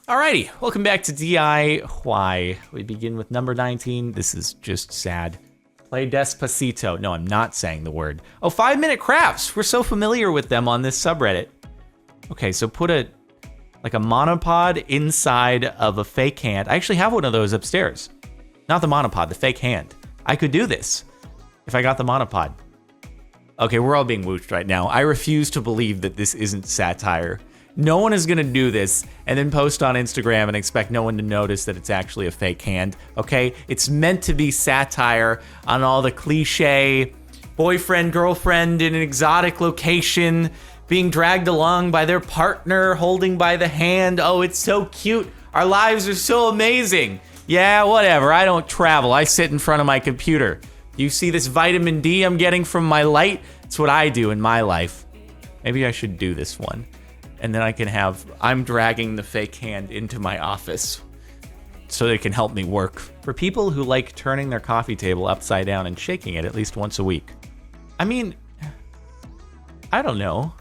Alrighty, welcome back to DIY. We begin with number 19. This is just sad. Play Despacito. No, I'm not saying the word. Oh, 5-minute crafts. We're so familiar with them on this subreddit. Okay, so put a monopod inside of a fake hand. I actually have one of those upstairs. Not the monopod, the fake hand. I could do this if I got the monopod. Okay, we're all being wooched right now. I refuse to believe that this isn't satire. No one is gonna do this and then post on Instagram and expect no one to notice that it's actually a fake hand, okay? It's meant to be satire on all the cliche boyfriend, girlfriend in an exotic location, being dragged along by their partner, holding by the hand. Oh, it's so cute. Our lives are so amazing. Yeah, whatever, I don't travel. I sit in front of my computer. You see this vitamin D I'm getting from my light? It's what I do in my life. Maybe I should do this one. And then I'm dragging the fake hand into my office so they can help me work. For people who like turning their coffee table upside down and shaking it at least once a week. I mean, I don't know.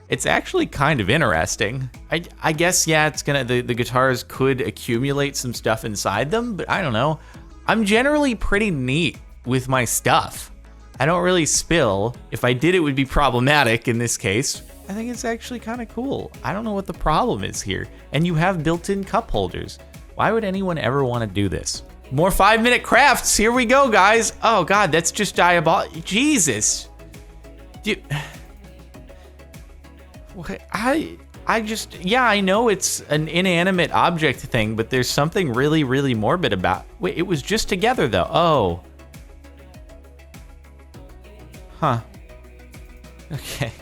It's actually kind of interesting. I guess, yeah, it's gonna, the guitars could accumulate some stuff inside them, but I don't know. I'm generally pretty neat with my stuff. I don't really spill. If I did, it would be problematic in this case. I think it's actually kind of cool. I don't know what the problem is here. And you have built-in cup holders. Why would anyone ever want to do this? More 5-minute crafts. Here we go, guys. Oh God, that's just diabolical. Jesus. I know it's an inanimate object thing, but there's something really, really morbid about. Wait, it was just together though. Oh. Huh. Okay.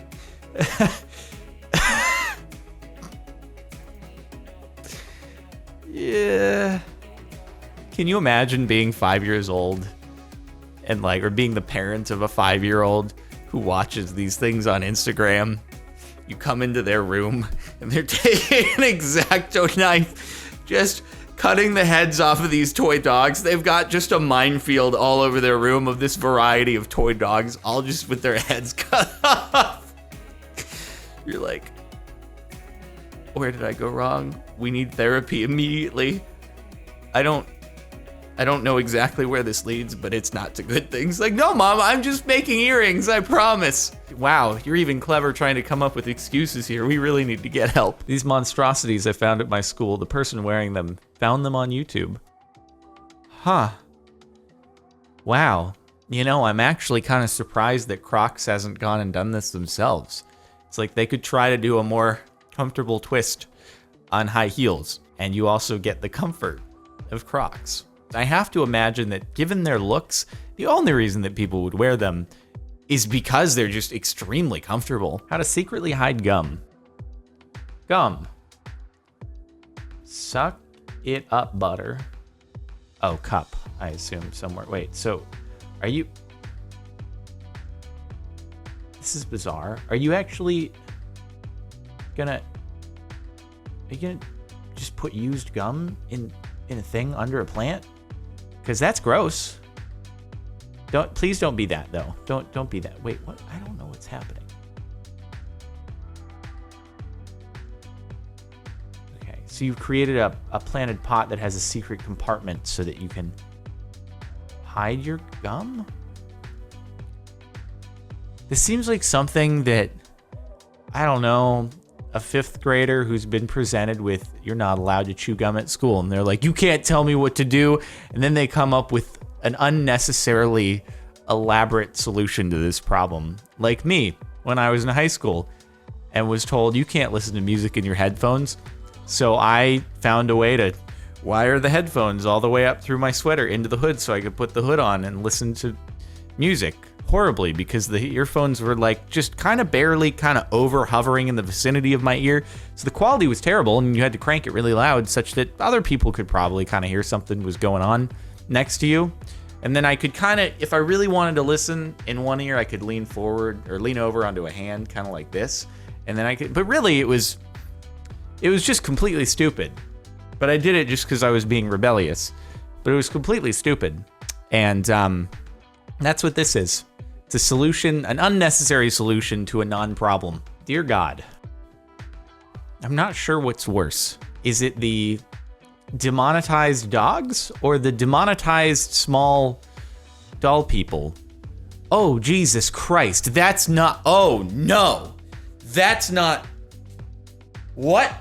Yeah. Can you imagine being 5 years old and or being the parent of a 5-year-old who watches these things on Instagram? You come into their room and they're taking an X-Acto knife, just cutting the heads off of these toy dogs. They've got just a minefield all over their room of this variety of toy dogs, all just with their heads cut off. You're like, where did I go wrong? We need therapy immediately. I don't know exactly where this leads, but it's not to good things. Like, no, Mom, I'm just making earrings, I promise. Wow, you're even clever trying to come up with excuses here. We really need to get help. These monstrosities I found at my school, the person wearing them found them on YouTube. Huh. Wow. You know, I'm actually kind of surprised that Crocs hasn't gone and done this themselves. It's like they could try to do a more comfortable twist on high heels, and you also get the comfort of Crocs. I have to imagine that given their looks, the only reason that people would wear them is because they're just extremely comfortable. How to secretly hide gum. Gum. Suck it up, butter. Oh, cup, I assume somewhere. Wait, so are you... This is bizarre. Are you actually gonna... Are you gonna just put used gum in a thing under a plant? Because that's gross. Please don't be that though. Don't be that. Wait, what? I don't know what's happening. Okay, so you've created a planted pot that has a secret compartment so that you can hide your gum? This seems like something that, I don't know, a 5th grader who's been presented with, you're not allowed to chew gum at school. And they're like, you can't tell me what to do. And then they come up with an unnecessarily elaborate solution to this problem. Like me, when I was in high school and was told you can't listen to music in your headphones. So I found a way to wire the headphones all the way up through my sweater into the hood so I could put the hood on and listen to music. Horribly, because the earphones were like just kind of barely kind of over hovering in the vicinity of my ear. So the quality was terrible and you had to crank it really loud such that other people could probably kind of hear something was going on next to you. And then I could kind of, if I really wanted to listen in one ear, I could lean forward or lean over onto a hand kind of like this. And then I could, but really it was just completely stupid. But I did it just because I was being rebellious. But it was completely stupid. And that's what this is. It's a solution, an unnecessary solution to a non-problem. Dear God. I'm not sure what's worse. Is it the demonetized dogs or the demonetized small doll people? Oh, Jesus Christ. That's not... Oh, no. That's not... What?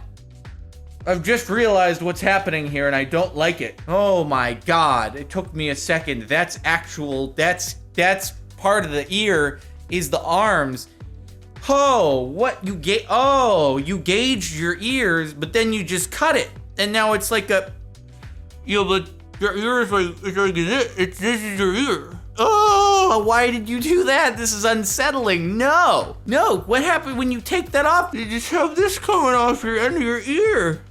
I've just realized what's happening here and I don't like it. Oh my God. It took me a second. That's actual... That's part of the ear is the arms. Oh, what? You gauged your ears, but then you just cut it. And now it's like a... but your ear is like this is your ear. Oh, why did you do that? This is unsettling. No, what happened when you take that off? You just have this coming off your end of your ear.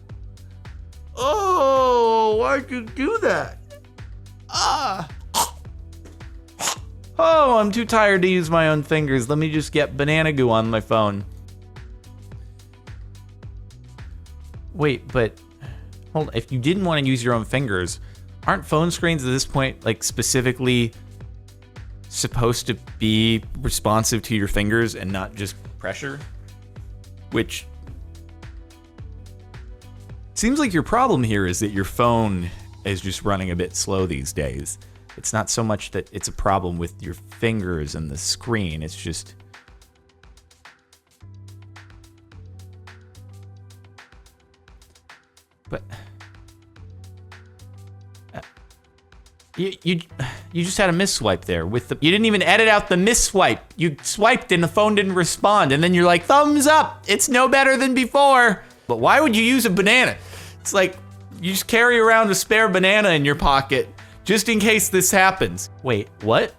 Oh, why'd you do that? Oh, I'm too tired to use my own fingers. Let me just get banana goo on my phone. Wait, but hold on. If you didn't want to use your own fingers, aren't phone screens at this point like specifically supposed to be responsive to your fingers and not just pressure? Which seems like your problem here is that your phone is just running a bit slow these days. It's not so much that it's a problem with your fingers and the screen, it's just... But... You just had a misswipe there with the... You didn't even edit out the misswipe. You swiped and the phone didn't respond, and then you're like, thumbs up! It's no better than before! But why would you use a banana? It's like, you just carry around a spare banana in your pocket, just in case this happens. Wait, what?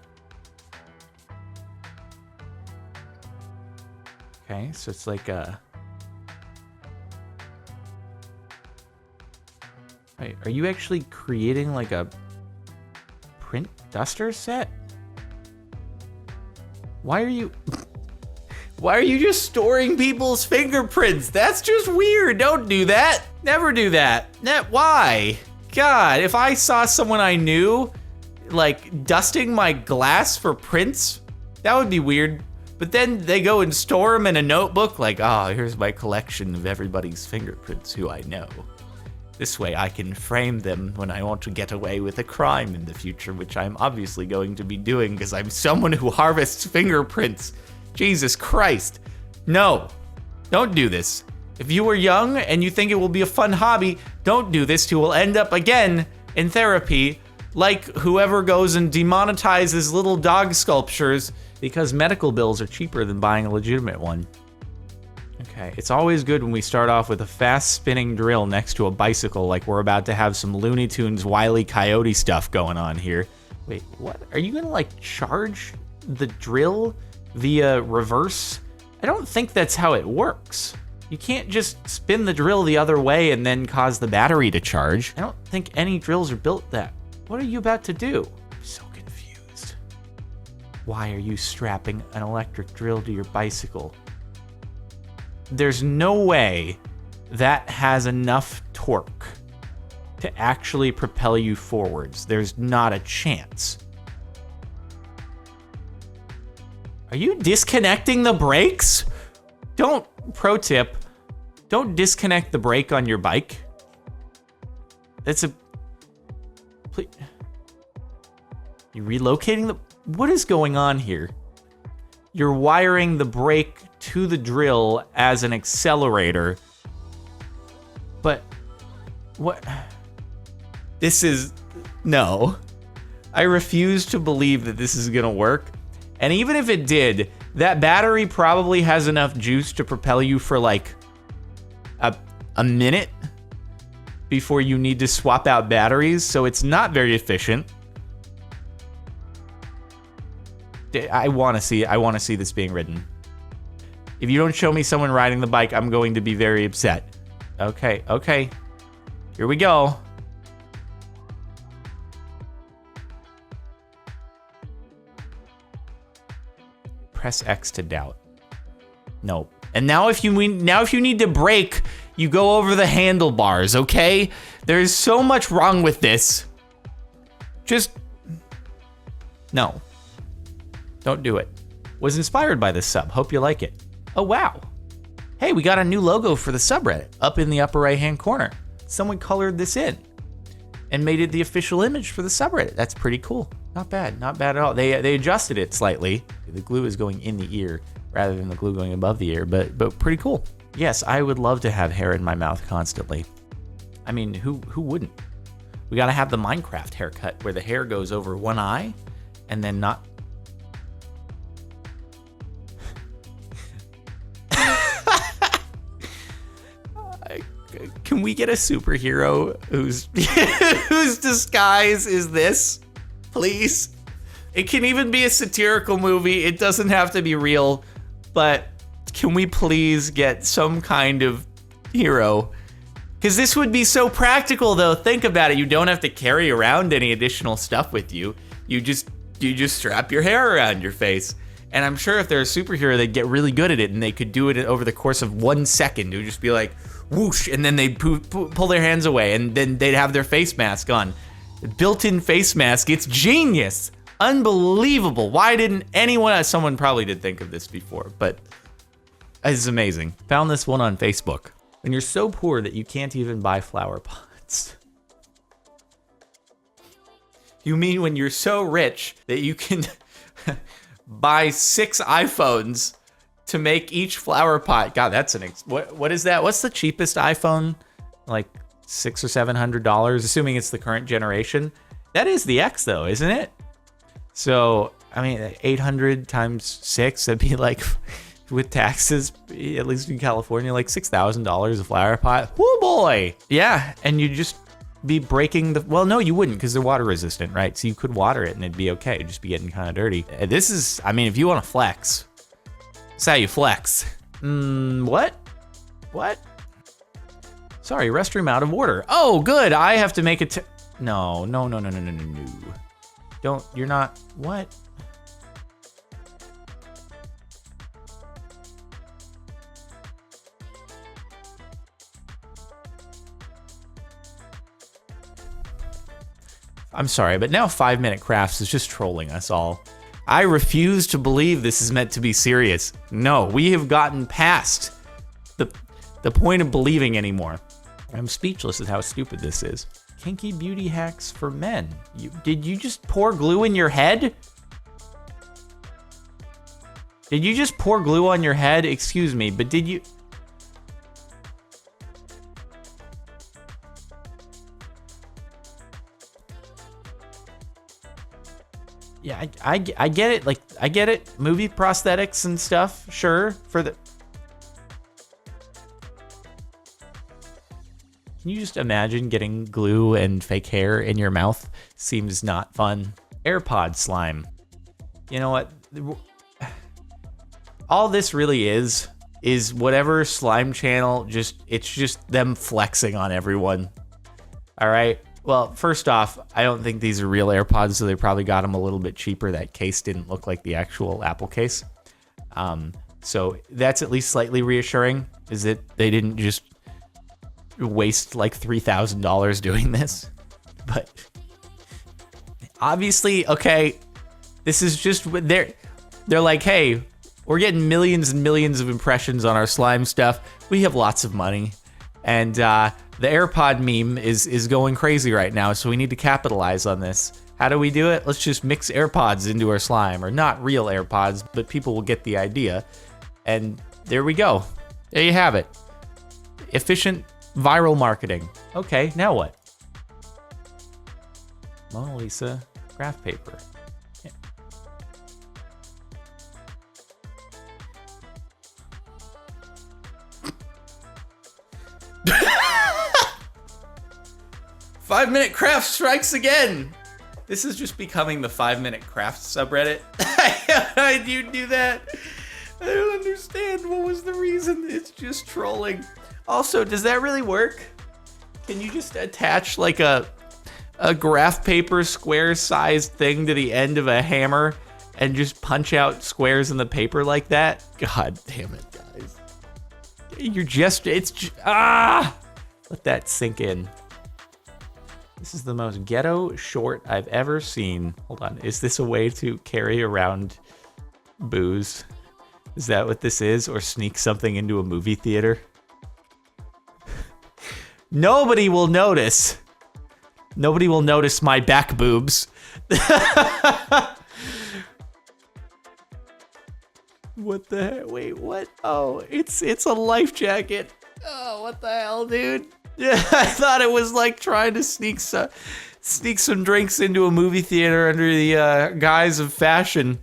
Okay, so it's like a... Wait, are you actually creating like a print duster set? Why are you just storing people's fingerprints? That's just weird. Don't do that. Never do that. Why? God, if I saw someone I knew like dusting my glass for prints, that would be weird. But then they go and store them in a notebook like, oh, here's my collection of everybody's fingerprints who I know. This way I can frame them when I want to get away with a crime in the future, which I'm obviously going to be doing because I'm someone who harvests fingerprints. Jesus Christ. No, don't do this. If you were young and you think it will be a fun hobby, don't do this. You will end up again in therapy like whoever goes and demonetizes little dog sculptures because medical bills are cheaper than buying a legitimate one. Okay, it's always good when we start off with a fast spinning drill next to a bicycle like we're about to have some Looney Tunes Wile E. Coyote stuff going on here. Wait, what? Are you gonna like charge the drill via reverse? I don't think that's how it works. You can't just spin the drill the other way and then cause the battery to charge. I don't think any drills are built that. What are you about to do? I'm so confused. Why are you strapping an electric drill to your bicycle? There's no way that has enough torque to actually propel you forwards. There's not a chance. Are you disconnecting the brakes? Pro tip, don't disconnect the brake on your bike. Please. You relocating the... What is going on here? You're wiring the brake to the drill as an accelerator. But what? This is... No. I refuse to believe that this is gonna work. And even if it did, that battery probably has enough juice to propel you for like a minute before you need to swap out batteries, so it's not very efficient. I want to see this being ridden. If you don't show me someone riding the bike, I'm going to be very upset. Okay. Here we go. Press X to doubt. No. And now if you need to brake, you go over the handlebars, okay? There's so much wrong with this. Just no. Don't do it. Was inspired by this sub. Hope you like it. Oh wow. Hey, we got a new logo for the subreddit up in the upper right-hand corner. Someone colored this in and made it the official image for the subreddit. That's pretty cool. Not bad at all. They adjusted it slightly. The glue is going in the ear rather than the glue going above the ear, but pretty cool. Yes, I would love to have hair in my mouth constantly. I mean, who wouldn't? We gotta have the Minecraft haircut where the hair goes over one eye and then not. Can we get a superhero whose disguise is this, please? It can even be a satirical movie. It doesn't have to be real, but can we please get some kind of hero? Because this would be so practical, though. Think about it. You don't have to carry around any additional stuff with you. You just strap your hair around your face. And I'm sure if they're a superhero, they'd get really good at it, and they could do it over the course of 1 second. It would just be like, whoosh, and then they'd pull their hands away, and then they'd have their face mask on. Built-in face mask. It's genius. Unbelievable. Why didn't anyone, someone probably did think of this before, but it's amazing. Found this one on Facebook. When you're so poor that you can't even buy flower pots. You mean when you're so rich that you can buy 6 iPhones to make each flower pot? God, that's what is that? What's the cheapest iPhone? Like $600 or $700, assuming it's the current generation. That is the X though, isn't it? So, I mean, 800 times 6, that'd be like, with taxes, at least in California, like $6,000 a flower pot. Whoo boy! Yeah, and you'd just be breaking the, well, no, you wouldn't, because they're water resistant, right? So you could water it and it'd be okay. It'd just be getting kind of dirty. This is, I mean, if you want to flex, that's how you flex. What? What? Sorry, restroom out of order. Oh, good, I have to make it no. Don't, you're not, what? I'm sorry, but now 5 Minute Crafts is just trolling us all. I refuse to believe this is meant to be serious. No, we have gotten past the point of believing anymore. I'm speechless at how stupid this is. Kinky beauty hacks for men. Did you just pour glue in your head? Did you just pour glue on your head? Excuse me, but did you? Yeah, I get it. Like, I get it. Movie prosthetics and stuff, sure. For the. Can you just imagine getting glue and fake hair in your mouth? Seems not fun. AirPod slime. You know what? All this really is whatever slime channel, it's just them flexing on everyone. All right? Well, first off, I don't think these are real AirPods, so they probably got them a little bit cheaper. That case didn't look like the actual Apple case. So that's at least slightly reassuring, is that they didn't just waste like $3,000 doing this. But obviously, okay, this is just, they're like, hey, we're getting millions and millions of impressions on our slime stuff. We have lots of money. And the AirPod meme is going crazy right now, so we need to capitalize on this. How do we do it? Let's just mix AirPods into our slime, or not real AirPods, but people will get the idea. And there we go. There you have it. Efficient viral marketing. Okay, now what? Mona Lisa craft paper. Yeah. Five Minute Craft strikes again. This is just becoming the 5 Minute Craft subreddit. I do that. I don't understand. What was the reason? It's just trolling. Also, does that really work? Can you just attach like a graph paper square sized thing to the end of a hammer and just punch out squares in the paper like that? God damn it, guys. Let that sink in. This is the most ghetto short I've ever seen. Hold on, is this a way to carry around booze? Is that what this is? Or sneak something into a movie theater? Nobody will notice. Nobody will notice my back boobs. What the heck? Wait, what? Oh, it's a life jacket. Oh, what the hell, dude? Yeah, I thought it was like trying to sneak some drinks into a movie theater under the guise of fashion.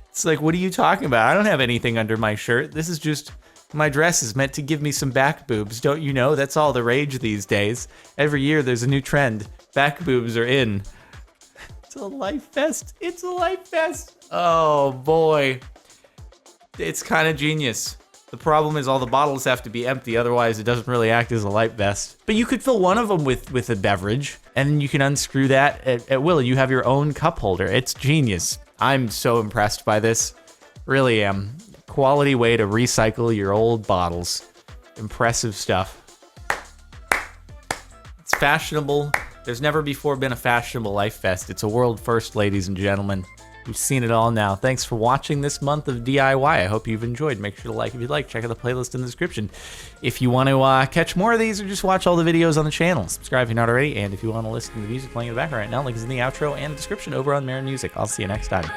It's like, what are you talking about? I don't have anything under my shirt. This is just, my dress is meant to give me some back boobs. Don't you know? That's all the rage these days. Every year there's a new trend. Back boobs are in. It's a life vest. It's a life vest. Oh, boy. It's kind of genius. The problem is all the bottles have to be empty, otherwise it doesn't really act as a light vest. But you could fill one of them with a beverage, and then you can unscrew that at will. You have your own cup holder. It's genius. I'm so impressed by this. Really am. Quality way to recycle your old bottles. Impressive stuff. It's fashionable. There's never before been a fashionable life vest. It's a world first, ladies and gentlemen. You've seen it all now. Thanks for watching this month of DIY. I hope you've enjoyed. Make sure to like if you'd like. Check out the playlist in the description. If you want to catch more of these or just watch all the videos on the channel, subscribe if you're not already. And if you want to listen to the music playing in the background right now, link is in the outro and the description over on Marin Music. I'll see you next time.